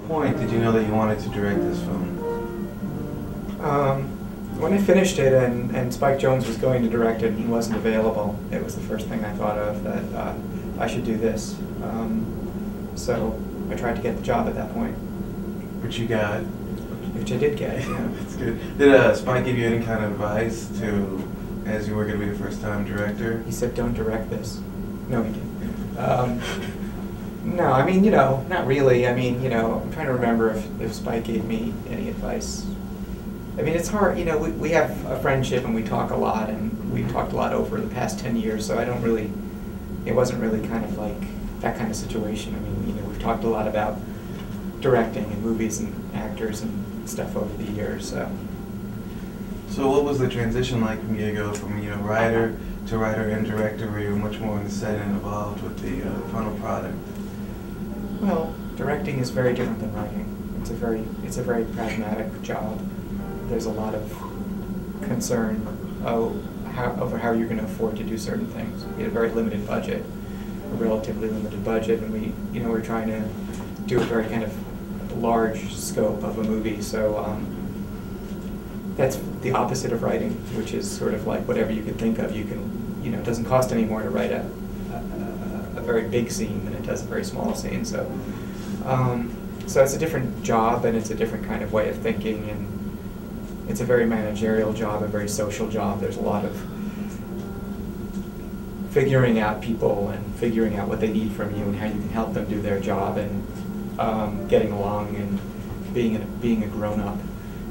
what point did you know that you wanted to direct this film? When I finished it and Spike Jonze was going to direct it and he wasn't available, it was the first thing I thought of, that I should do this. So I tried to get the job at that point. Which you got? Which I did get, yeah. That's good. Did Spike give you any kind of advice as you were going to be the first-time director? He said, don't direct this. No, he didn't. No, I mean, not really. I mean, I'm trying to remember if Spike gave me any advice. I mean, it's hard, we have a friendship and we talk a lot, and we've talked a lot over the past 10 years, so it wasn't really kind of like that kind of situation. I mean, we've talked a lot about directing and movies and actors and stuff over the years, so. So what was the transition like from you to go from, writer to writer and director, where you're much more in the set and involved with the final product? Well, directing is very different than writing. It's a very pragmatic job. There's a lot of concern over how you're going to afford to do certain things. We had a very limited budget, a relatively limited budget, and we're trying to do a very kind of large scope of a movie. So that's the opposite of writing, which is sort of like whatever you can think of. You can, it doesn't cost any more to write a very big scene than it does a very small scene. So, so it's a different job, and it's a different kind of way of thinking, and it's a very managerial job, a very social job. There's a lot of figuring out people and figuring out what they need from you and how you can help them do their job, and getting along and being a grown-up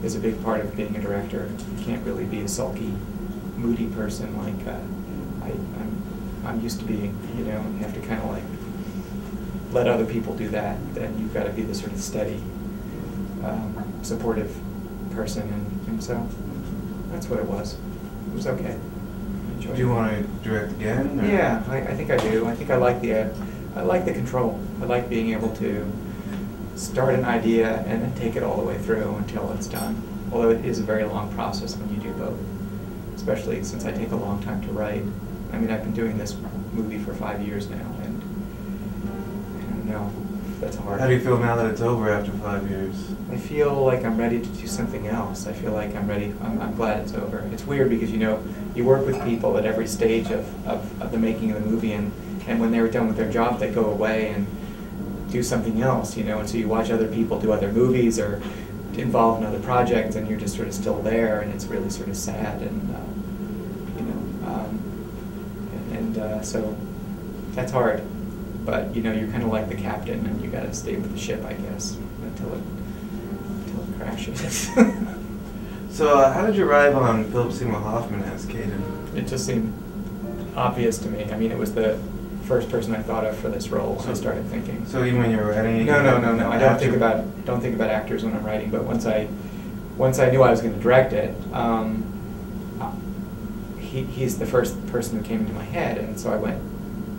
is a big part of being a director. You can't really be a sulky, moody person like I'm used to being. You have to kind of like let other people do that. Then you've got to be the sort of steady, supportive person, and so that's what it was. It was okay. Do you want to direct again? Or? Yeah, I think I do. I think I like the control. I like being able to start an idea and then take it all the way through until it's done. Although it is a very long process when you do both, especially since I take a long time to write. I mean, I've been doing this movie for 5 years now, and I don't know, that's hard. How do you feel now that it's over after 5 years? I feel like I'm ready to do something else. I feel like I'm ready. I'm glad it's over. It's weird because you work with people at every stage of the making of the movie, and when they're done with their job, they go away and do something else, and so you watch other people do other movies or involved in other projects, and you're just sort of still there, and it's really sort of sad, and so that's hard. But you're kind of like the captain, and you got to stay with the ship, I guess, until it crashes. So how did you arrive on Philip Seymour Hoffman as Caden? It just seemed obvious to me. I mean, it was the first person I thought of for this role when I started thinking. So even when you were writing? No. I don't think about actors when I'm writing. But once I knew I was going to direct it, he's the first person who came into my head, and so I went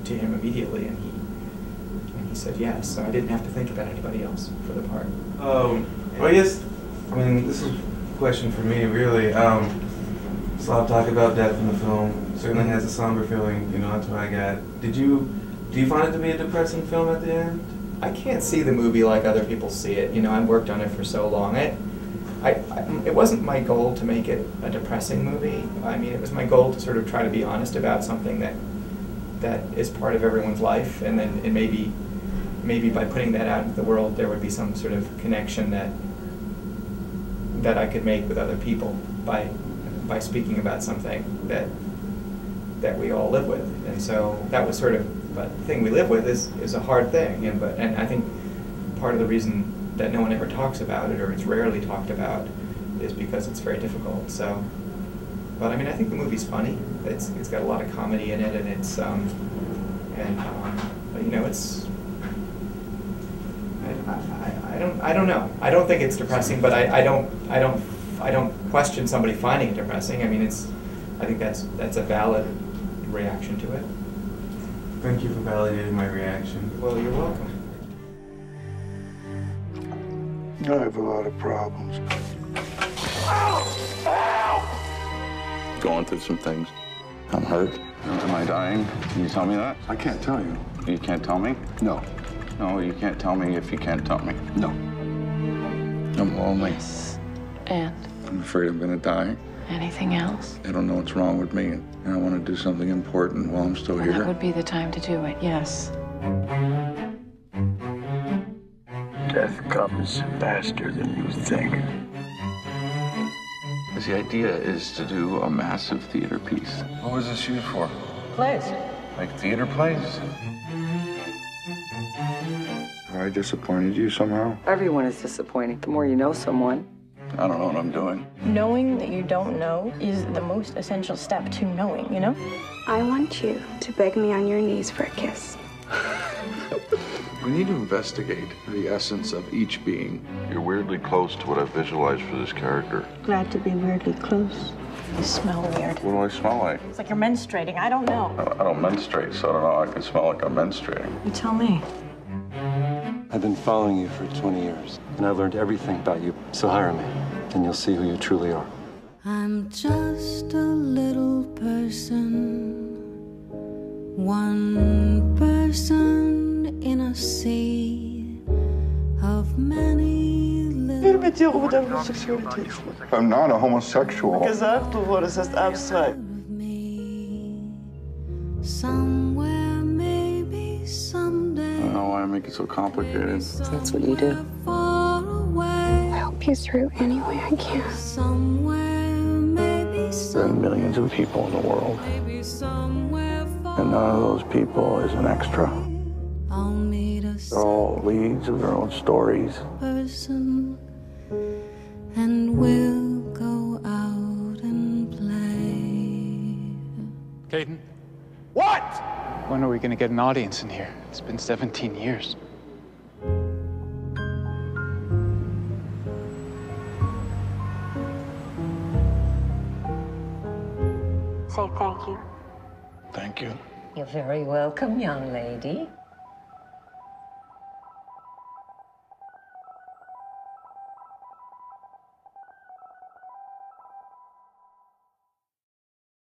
to him immediately, and he said yes. So I didn't have to think about anybody else for the part. Well, I guess, this is a question for me, really. There's a lot of talk about death in the film. Certainly has a somber feeling, that's what I got. Do you find it to be a depressing film at the end? I can't see the movie like other people see it. I've worked on it for so long. It wasn't my goal to make it a depressing movie. I mean, it was my goal to sort of try to be honest about something that is part of everyone's life, and then maybe by putting that out into the world, there would be some sort of connection that I could make with other people by speaking about something that we all live with. And so that was sort of, but the thing we live with is a hard thing, and I think part of the reason that no one ever talks about it, or it's rarely talked about, is because it's very difficult. So, but I mean, I think the movie's funny. It's got a lot of comedy in it, and it's it's. I don't know. I don't think it's depressing, but I don't question somebody finding it depressing. I mean, I think that's a valid reaction to it. Thank you for validating my reaction. Well, you're welcome. I have a lot of problems. Going through some things. I'm hurt. Am I dying? Can you tell me that? I can't tell you. You can't tell me? No. No, you can't tell me if you can't tell me. No. I'm lonely. Yes. And I'm afraid I'm gonna die. anything else? I don't know what's wrong with me, and I want to do something important while I'm still Well, here. that would be the time to do it, yes. Death comes faster than you think. The idea is to do a massive theater piece. What was this used for? Plays. Like theater plays? I disappointed you somehow? Everyone is disappointing. The more you know someone. I don't know what I'm doing. Knowing that you don't know is the most essential step to knowing, you know? I want you to beg me on your knees for a kiss. We need to investigate the essence of each being. You're weirdly close to what I visualized for this character. Glad to be weirdly close. You smell weird. What do I smell like? It's like you're menstruating. I don't know. I don't menstruate, so I don't know. I can smell like I'm menstruating. You tell me. I've been following you for 20 years, and I've learned everything about you. So hire me, and you'll see who you truly are. I'm just a little person, one person in a sea of many little... mit dir über deine Homosexualität sprechen. I'm not a homosexual. Gesagt, du wurdest erst abstrakt. Somewhere, maybe someday. I don't know why I make it so complicated. That's what you do. I hope he's through any way I can. Somewhere, maybe There are millions of people in the world, somewhere far. and none of those people is an extra. I'll meet a They're all leads of their own stories. person, and we'll go out and play. Caden? What? When are we gonna get an audience in here? It's been 17 years. Say thank you. Thank you. You're very welcome, young lady.